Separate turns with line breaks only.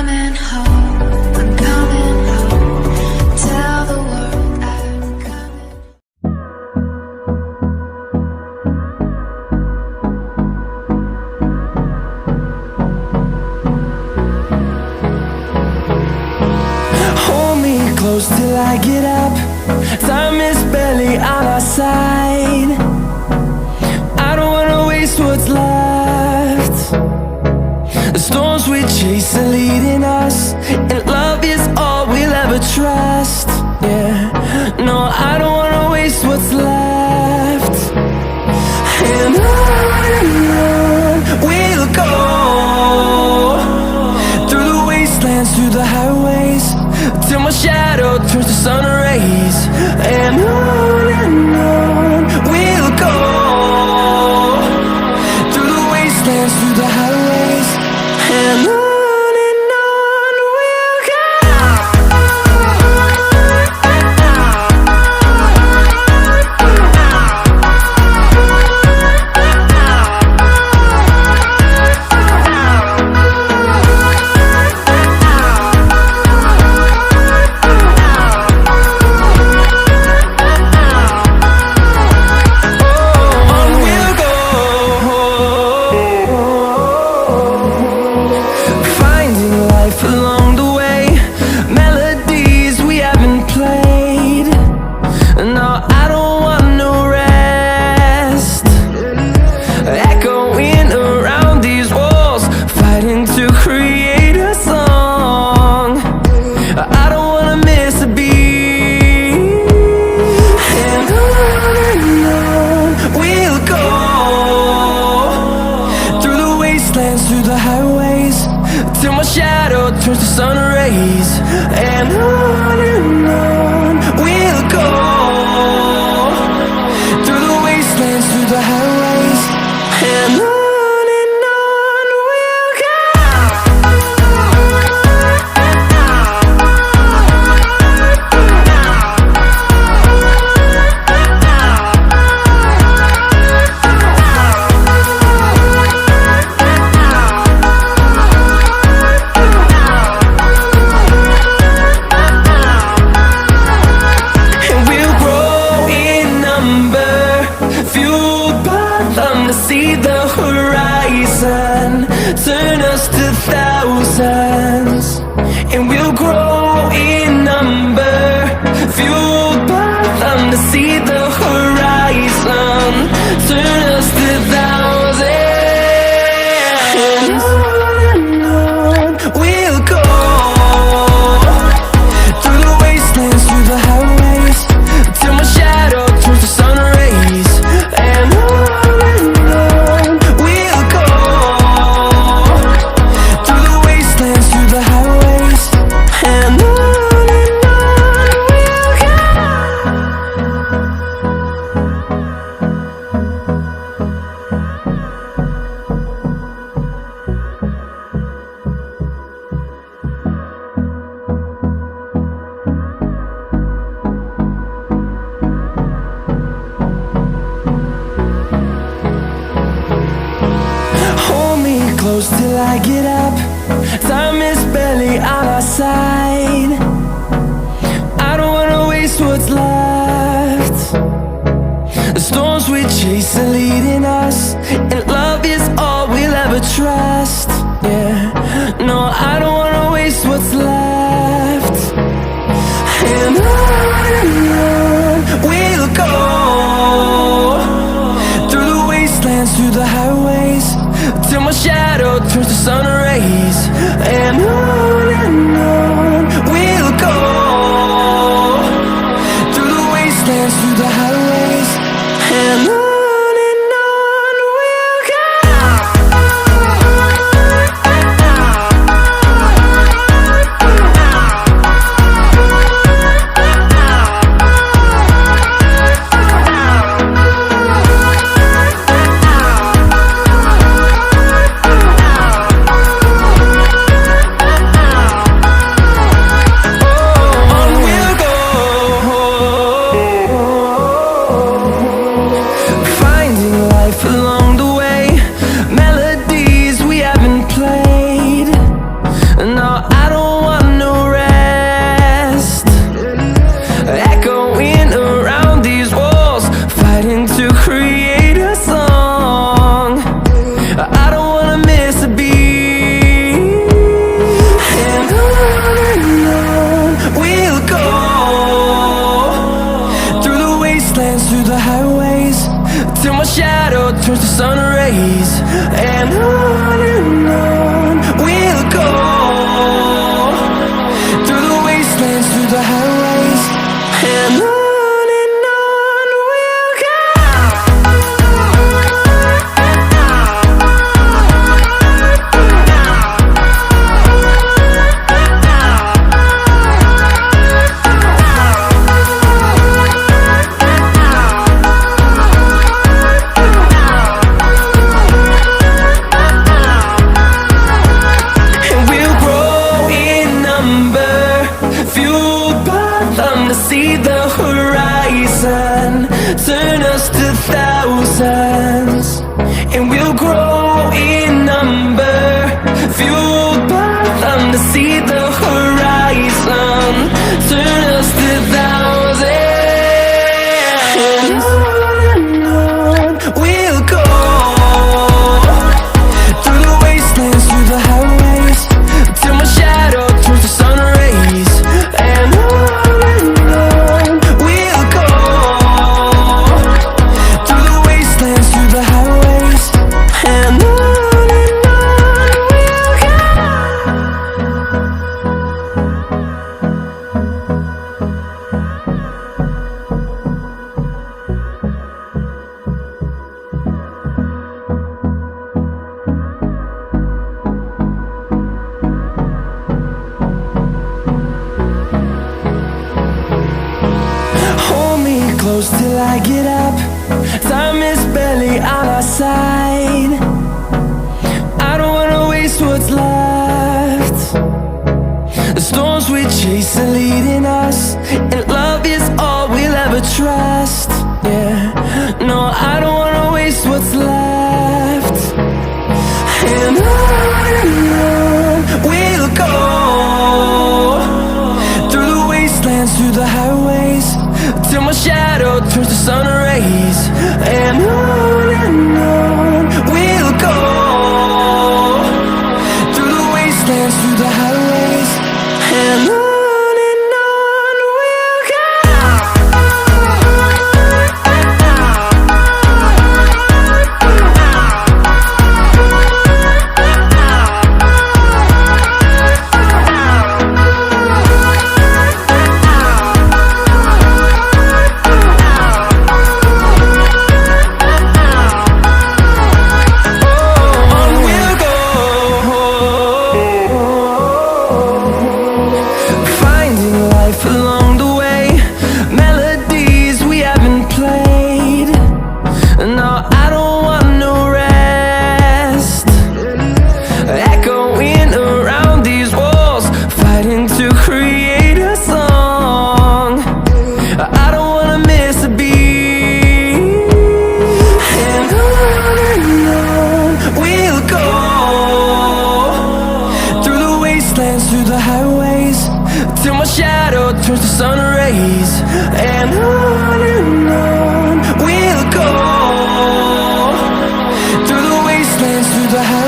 coming home, I'm coming home. Tell the world I'm coming.
Hold me close till I get up. Time is barely on our side. I don't wanna waste what's left. The storms we chase are leading us, and love is all we'll ever trust. Yeah, no, I don't wanna waste what's left. And on we'll go, through the wastelands, through the highways, till my shadow turns to sun rays. And on we'll go, through the wastelands, through the highways, and on we'll go. Through the highways, till my shadow turns to sun rays. And on we'll go, through the wastelands, through the highways, and on we'll go. See the horizon, turn us to thousands, and we'll grow in number, fueled by them. To see the horizon, turn us to thousands, and on we'll go, through the wastelands, through the highways, till my shadow turns to sun rays. And close till I get up. Time is barely on our side. I don't wanna waste what's left. The storms we chase are leading us, and love is all we'll ever trust. Yeah, no, I don't wanna waste what's left. And on we'll go, through the wastelands, through the highways, till my shadow turns to sun rays. And on we'll go, through the wastelands, through the highways, and on we'll go. fueled by them to see the horizon, turn us to thousands. And on we'll go, through the wastelands, through the highways, till my shadow turns to sun rays. And on we'll go, through the wastelands, through the highways. And on we'll go. Hold me close till I get up. Time is barely on our side. I don't wanna waste what's left. The storms we chase are leading us, and love is all we'll ever trust. Yeah, no, I don't wanna waste what's left. And on we'll go, through the wastelands, through the highways, till my shadow turns to sun rays. And on we'll go, through the wastelands, through the highways. And on we'll go. Finding life along the way, melodies we haven't played. No, I don't want no rest. Echoing around these walls, fighting to create a song. I don't wanna miss a beat. And on we'll go, through the wastelands, through the highways, till my shadow turns to sun rays. And on we'll go, through the wastelands, through the highways.